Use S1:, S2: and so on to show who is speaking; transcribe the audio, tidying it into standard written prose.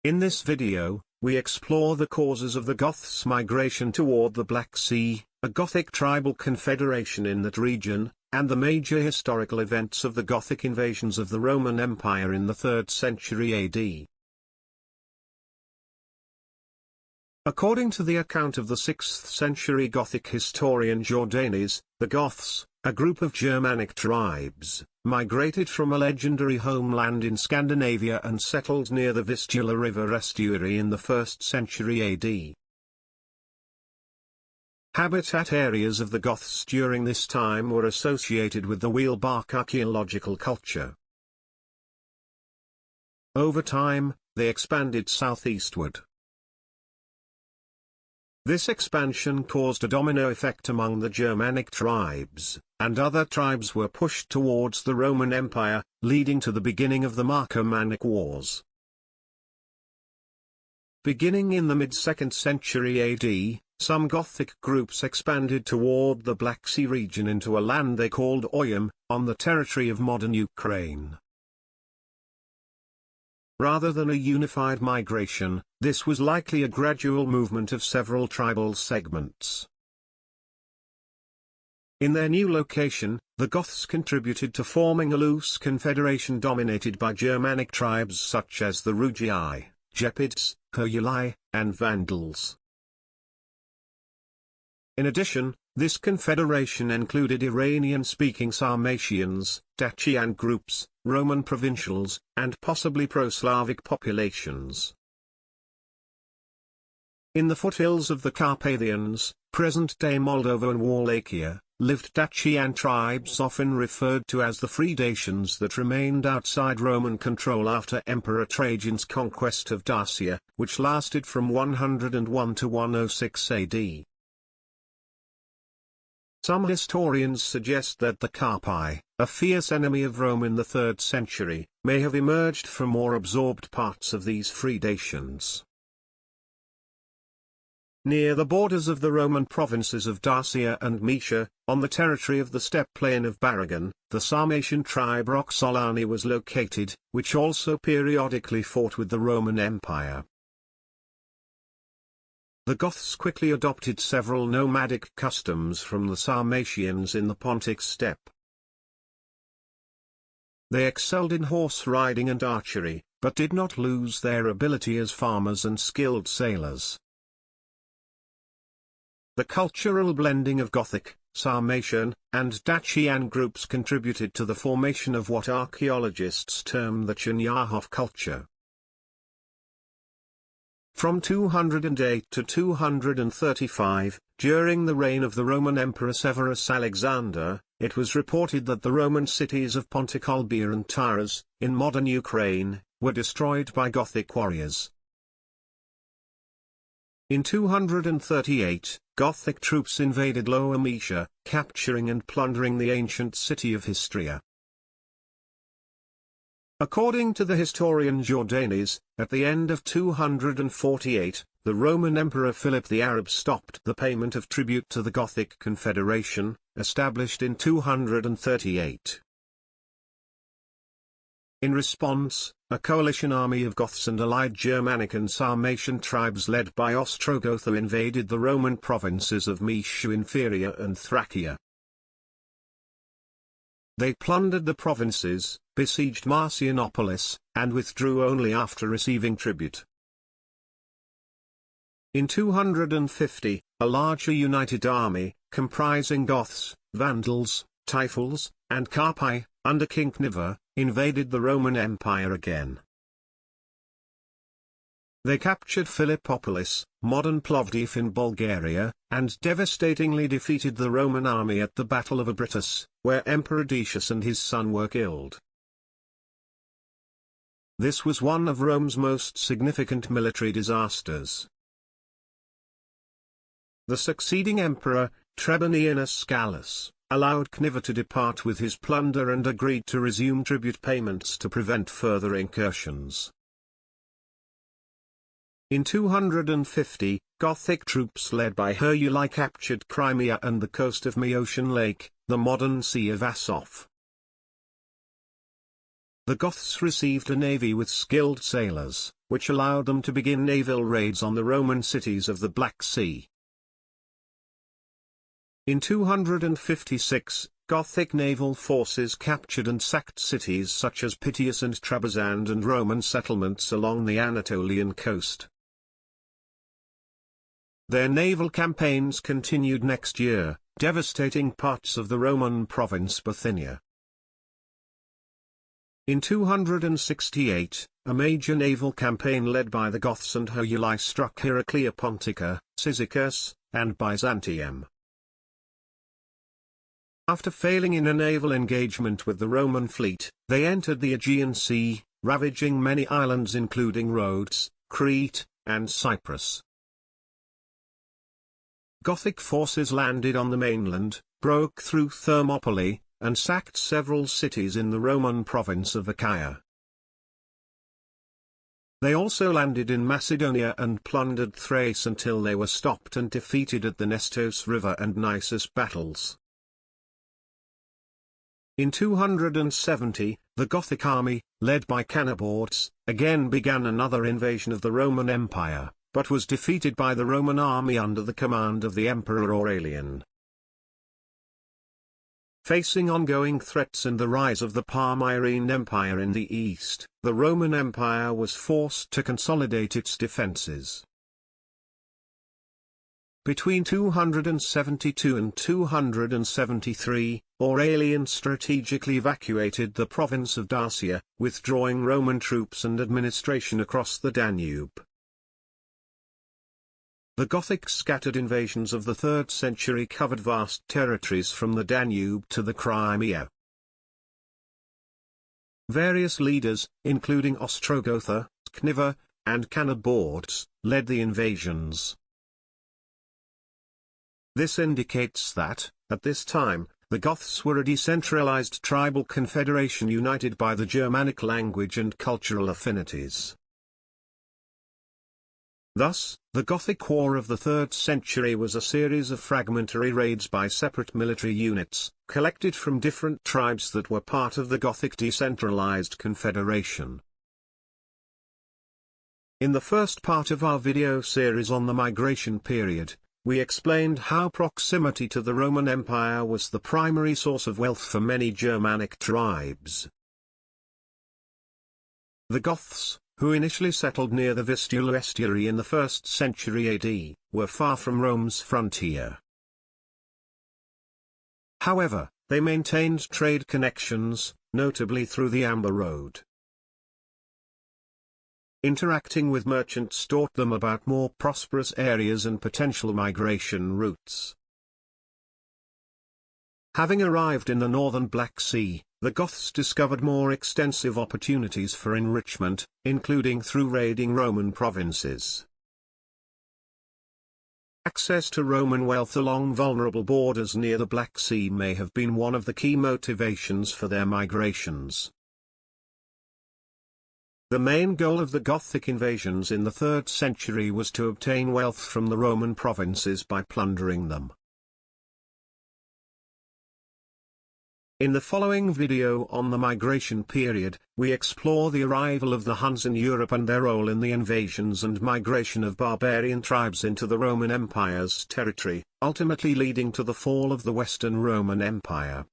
S1: In this video, we explore the causes of the Goths' migration toward the Black Sea, a Gothic tribal confederation in that region, and the major historical events of the Gothic invasions of the Roman Empire in the 3rd century AD. According to the account of the 6th century Gothic historian Jordanes, the Goths, a group of Germanic tribes, migrated from a legendary homeland in Scandinavia and settled near the Vistula River estuary in the 1st century AD. Habitat areas of the Goths during this time were associated with the wheelbark archaeological culture. Over time, they expanded southeastward. This expansion caused a domino effect among the Germanic tribes, and other tribes were pushed towards the Roman Empire, leading to the beginning of the Marcomannic Wars. Beginning in the mid-2nd century AD, some Gothic groups expanded toward the Black Sea region into a land they called Oyam, on the territory of modern Ukraine. Rather than a unified migration, this was likely a gradual movement of several tribal segments. In their new location, the Goths contributed to forming a loose confederation dominated by Germanic tribes such as the Rugii, Gepids, Heruli, and Vandals. In addition, this confederation included Iranian-speaking Sarmatians, Dacian groups, Roman provincials, and possibly pro-Slavic populations. In the foothills of the Carpathians, present-day Moldova and Wallachia, lived Dacian tribes often referred to as the free Dacians that remained outside Roman control after Emperor Trajan's conquest of Dacia, which lasted from 101 to 106 AD. Some historians suggest that the Carpi, a fierce enemy of Rome in the 3rd century, may have emerged from or absorbed parts of these free Dacians. Near the borders of the Roman provinces of Dacia and Moesia, on the territory of the steppe plain of Baragan, the Sarmatian tribe Roxolani was located, which also periodically fought with the Roman Empire. The Goths quickly adopted several nomadic customs from the Sarmatians in the Pontic steppe. They excelled in horse riding and archery, but did not lose their ability as farmers and skilled sailors. The cultural blending of Gothic, Sarmatian, and Dacian groups contributed to the formation of what archaeologists term the Cherniahov culture. From 208 to 235, during the reign of the Roman Emperor Severus Alexander, it was reported that the Roman cities of Pontic Olbia and Tyras, in modern Ukraine, were destroyed by Gothic warriors. In 238, Gothic troops invaded Lower Moesia, capturing and plundering the ancient city of Histria. According to the historian Jordanes, at the end of 248, the Roman Emperor Philip the Arab stopped the payment of tribute to the Gothic Confederation, established in 238. In response, a coalition army of Goths and allied Germanic and Sarmatian tribes led by Ostrogotha invaded the Roman provinces of Moesia Inferior and Thracia. They plundered the provinces, besieged Marcianopolis, and withdrew only after receiving tribute. In 250, a larger united army, comprising Goths, Vandals, Typhals, and Carpi, under King Cniva, invaded the Roman Empire again. They captured Philippopolis, modern Plovdiv in Bulgaria, and devastatingly defeated the Roman army at the Battle of Abritus, where Emperor Decius and his son were killed. This was one of Rome's most significant military disasters. The succeeding emperor, Trebonianus Gallus, allowed Cniva to depart with his plunder and agreed to resume tribute payments to prevent further incursions. In 250, Gothic troops led by Heruli captured Crimea and the coast of Maeotian Lake, the modern Sea of Azov. the Goths received a navy with skilled sailors, which allowed them to begin naval raids on the Roman cities of the Black Sea. In 256, Gothic naval forces captured and sacked cities such as Piteus and Trebizond and Roman settlements along the Anatolian coast. Their naval campaigns continued next year, devastating parts of the Roman province Bithynia. In 268, a major naval campaign led by the Goths and Heruli struck Heraclea Pontica, Cyzicus, and Byzantium. After failing in a naval engagement with the Roman fleet, they entered the Aegean Sea, ravaging many islands including Rhodes, Crete, and Cyprus. Gothic forces landed on the mainland, broke through Thermopylae, and sacked several cities in the Roman province of Achaia. They also landed in Macedonia and plundered Thrace until they were stopped and defeated at the Nestos River and Nisus battles. In 270, the Gothic army, led by Cannibords, again began another invasion of the Roman Empire, but was defeated by the Roman army under the command of the Emperor Aurelian. Facing ongoing threats and the rise of the Palmyrene Empire in the east, the Roman Empire was forced to consolidate its defences. Between 272 and 273, Aurelian strategically evacuated the province of Dacia, withdrawing Roman troops and administration across the Danube. The Gothic scattered invasions of the 3rd century covered vast territories from the Danube to the Crimea. Various leaders, including Ostrogotha, Cniva, and Cannibords, led the invasions. This indicates that, at this time, the Goths were a decentralized tribal confederation united by the Germanic language and cultural affinities. Thus, the Gothic War of the 3rd century was a series of fragmentary raids by separate military units, collected from different tribes that were part of the Gothic decentralized confederation. In the first part of our video series on the migration period, we explained how proximity to the Roman Empire was the primary source of wealth for many Germanic tribes. The Goths, who initially settled near the Vistula estuary in the 1st century AD, were far from Rome's frontier. However, they maintained trade connections, notably through the Amber Road. Interacting with merchants taught them about more prosperous areas and potential migration routes. Having arrived in the northern Black Sea, the Goths discovered more extensive opportunities for enrichment, including through raiding Roman provinces. Access to Roman wealth along vulnerable borders near the Black Sea may have been one of the key motivations for their migrations. The main goal of the Gothic invasions in the 3rd century was to obtain wealth from the Roman provinces by plundering them. In the following video on the migration period, we explore the arrival of the Huns in Europe and their role in the invasions and migration of barbarian tribes into the Roman Empire's territory, ultimately leading to the fall of the Western Roman Empire.